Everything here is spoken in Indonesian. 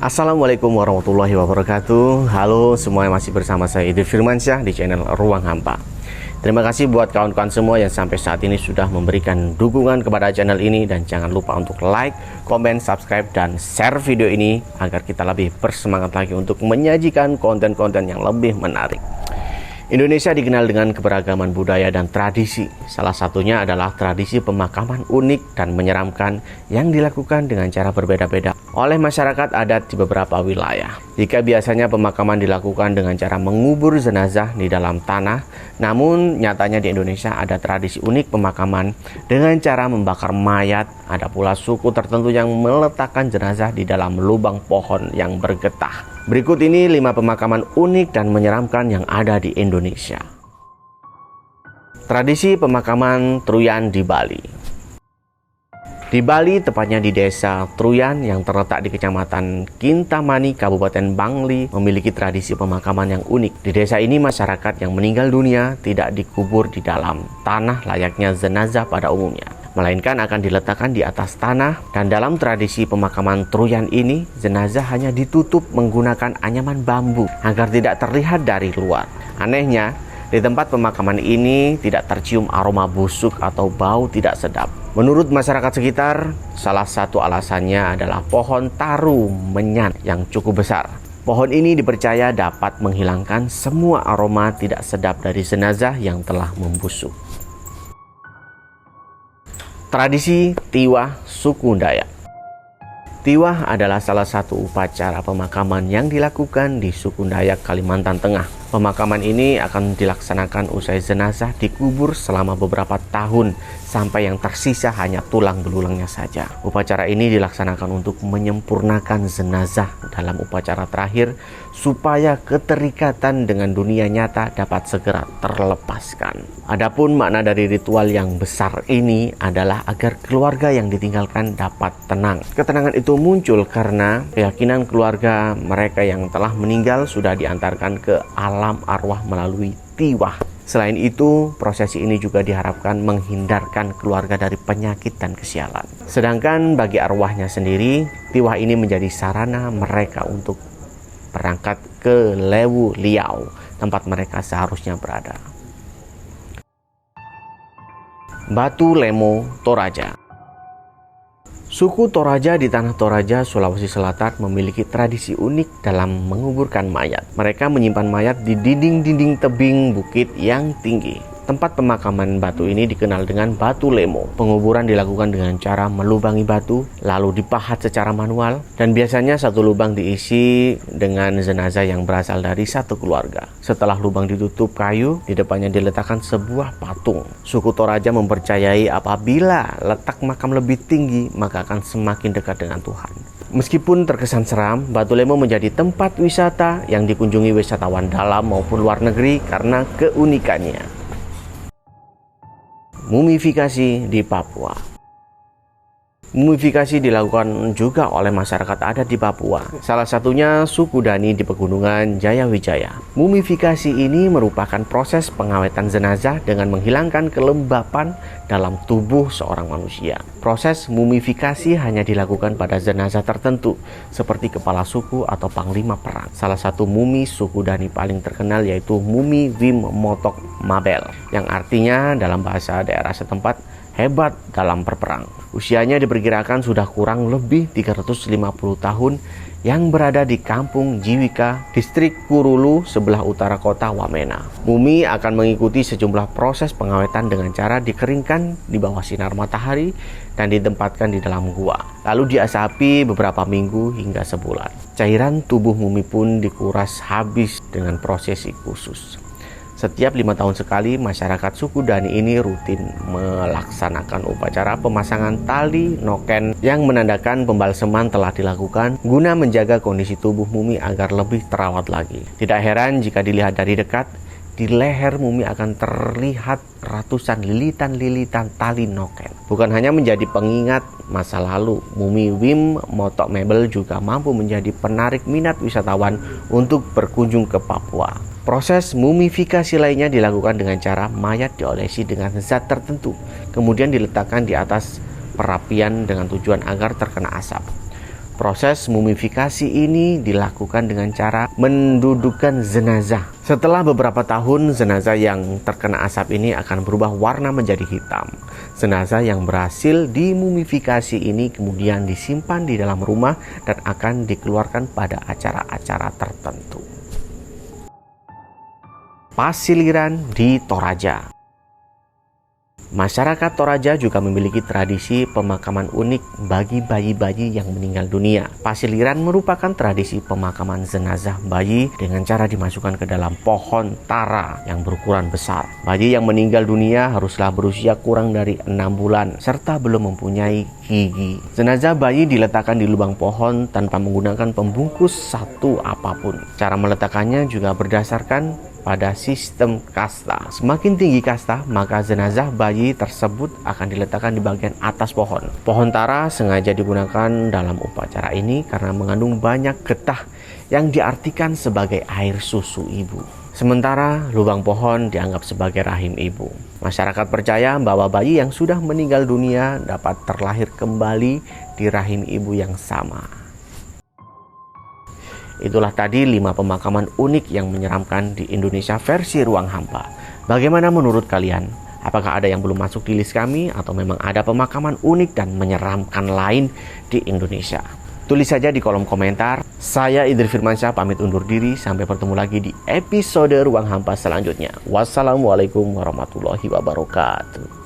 Assalamualaikum warahmatullahi wabarakatuh. Halo semua yang masih bersama saya Idris Firmansyah di channel Ruang Hampa. Terima kasih buat kawan-kawan semua yang sampai saat ini sudah memberikan dukungan kepada channel ini. Dan jangan lupa untuk like, komen, subscribe, dan share video ini agar kita lebih bersemangat lagi untuk menyajikan konten-konten yang lebih menarik. Indonesia dikenal dengan keberagaman budaya dan tradisi. Salah satunya adalah tradisi pemakaman unik dan menyeramkan yang dilakukan dengan cara berbeda-beda oleh masyarakat adat di beberapa wilayah. Jika biasanya pemakaman dilakukan dengan cara mengubur jenazah di dalam tanah, namun nyatanya di Indonesia ada tradisi unik pemakaman dengan cara membakar mayat. Ada pula suku tertentu yang meletakkan jenazah di dalam lubang pohon yang bergetah. Berikut ini 5 pemakaman unik dan menyeramkan yang ada di Indonesia. Tradisi pemakaman Truyan di Bali. Di Bali, tepatnya di desa Truyan yang terletak di Kecamatan Kintamani, Kabupaten Bangli, memiliki tradisi pemakaman yang unik. Di desa ini, masyarakat yang meninggal dunia tidak dikubur di dalam tanah layaknya jenazah pada umumnya, melainkan akan diletakkan di atas tanah. Dan dalam tradisi pemakaman Truyan ini, jenazah hanya ditutup menggunakan anyaman bambu agar tidak terlihat dari luar. Anehnya, di tempat pemakaman ini tidak tercium aroma busuk atau bau tidak sedap. Menurut masyarakat sekitar, salah satu alasannya adalah pohon taru menyan yang cukup besar. Pohon ini dipercaya dapat menghilangkan semua aroma tidak sedap dari jenazah yang telah membusuk. Tradisi Tiwah suku Dayak. Tiwah adalah salah satu upacara pemakaman yang dilakukan di suku Dayak, Kalimantan Tengah. Pemakaman ini akan dilaksanakan usai jenazah dikubur selama beberapa tahun sampai yang tersisa hanya tulang belulangnya saja. Upacara ini dilaksanakan untuk menyempurnakan jenazah dalam upacara terakhir supaya keterikatan dengan dunia nyata dapat segera terlepaskan. Adapun makna dari ritual yang besar ini adalah agar keluarga yang ditinggalkan dapat tenang. Ketenangan itu muncul karena keyakinan keluarga mereka yang telah meninggal sudah diantarkan ke alam arwah melalui tiwah. Selain itu, prosesi ini juga diharapkan menghindarkan keluarga dari penyakit dan kesialan. Sedangkan bagi arwahnya sendiri, tiwah ini menjadi sarana mereka untuk berangkat ke Lewu Liau, tempat mereka seharusnya berada. Batu Lemo Toraja. Suku Toraja di Tanah Toraja, Sulawesi Selatan memiliki tradisi unik dalam menguburkan mayat. Mereka menyimpan mayat di dinding-dinding tebing bukit yang tinggi. Tempat pemakaman batu ini dikenal dengan Batu Lemo. Penguburan dilakukan dengan cara melubangi batu, lalu dipahat secara manual, dan biasanya satu lubang diisi dengan jenazah yang berasal dari satu keluarga. Setelah lubang ditutup kayu, di depannya diletakkan sebuah patung. Suku Toraja mempercayai apabila letak makam lebih tinggi, maka akan semakin dekat dengan Tuhan. Meskipun terkesan seram, Batu Lemo menjadi tempat wisata yang dikunjungi wisatawan dalam maupun luar negeri karena keunikannya. Mumifikasi di Papua. Mumifikasi dilakukan juga oleh masyarakat adat di Papua. Salah satunya suku Dani di Pegunungan Jayawijaya. Mumifikasi ini merupakan proses pengawetan jenazah dengan menghilangkan kelembapan dalam tubuh seorang manusia. Proses mumifikasi hanya dilakukan pada jenazah tertentu, seperti kepala suku atau panglima perang. Salah satu mumi suku Dani paling terkenal yaitu Mumi Wim Motok Mabel, yang artinya dalam bahasa daerah setempat hebat dalam berperang. Usianya diperkirakan sudah kurang lebih 350 tahun, yang berada di Kampung Jiwika, distrik Kurulu, sebelah utara kota Wamena. Mumi akan mengikuti sejumlah proses pengawetan dengan cara dikeringkan di bawah sinar matahari dan ditempatkan di dalam gua, lalu diasapi beberapa minggu hingga sebulan. Cairan tubuh mumi pun dikuras habis dengan prosesi khusus. Setiap 5 tahun sekali, masyarakat suku Dani ini rutin melaksanakan upacara pemasangan tali noken yang menandakan pembalseman telah dilakukan guna menjaga kondisi tubuh mumi agar lebih terawat lagi. Tidak heran jika dilihat dari dekat, di leher mumi akan terlihat ratusan lilitan-lilitan tali noken. Bukan hanya menjadi pengingat masa lalu, mumi Wim Motok Mabel juga mampu menjadi penarik minat wisatawan untuk berkunjung ke Papua. Proses mumifikasi lainnya dilakukan dengan cara mayat diolesi dengan zat tertentu, kemudian diletakkan di atas perapian dengan tujuan agar terkena asap. Proses mumifikasi ini dilakukan dengan cara mendudukkan jenazah. Setelah beberapa tahun, jenazah yang terkena asap ini akan berubah warna menjadi hitam. Jenazah yang berhasil dimumifikasi ini kemudian disimpan di dalam rumah dan akan dikeluarkan pada acara-acara tertentu. Pasiliran di Toraja. Masyarakat Toraja juga memiliki tradisi pemakaman unik bagi bayi-bayi yang meninggal dunia. Pasiliran merupakan tradisi pemakaman jenazah bayi dengan cara dimasukkan ke dalam pohon tara yang berukuran besar. Bayi yang meninggal dunia haruslah berusia kurang dari 6 bulan serta belum mempunyai gigi. Jenazah bayi diletakkan di lubang pohon tanpa menggunakan pembungkus satu apapun. Cara meletakkannya juga berdasarkan pada sistem kasta. Semakin tinggi kasta, maka jenazah bayi tersebut akan diletakkan di bagian atas pohon. Pohon tara sengaja digunakan dalam upacara ini karena mengandung banyak getah yang diartikan sebagai air susu ibu. Sementara lubang pohon dianggap sebagai rahim ibu. Masyarakat percaya bahwa bayi yang sudah meninggal dunia dapat terlahir kembali di rahim ibu yang sama. Itulah tadi 5 pemakaman unik yang menyeramkan di Indonesia versi Ruang Hampa. Bagaimana menurut kalian? Apakah ada yang belum masuk di list kami atau memang ada pemakaman unik dan menyeramkan lain di Indonesia? Tulis saja di kolom komentar. Saya Idris Firmansyah pamit undur diri. Sampai bertemu lagi di episode Ruang Hampa selanjutnya. Wassalamualaikum warahmatullahi wabarakatuh.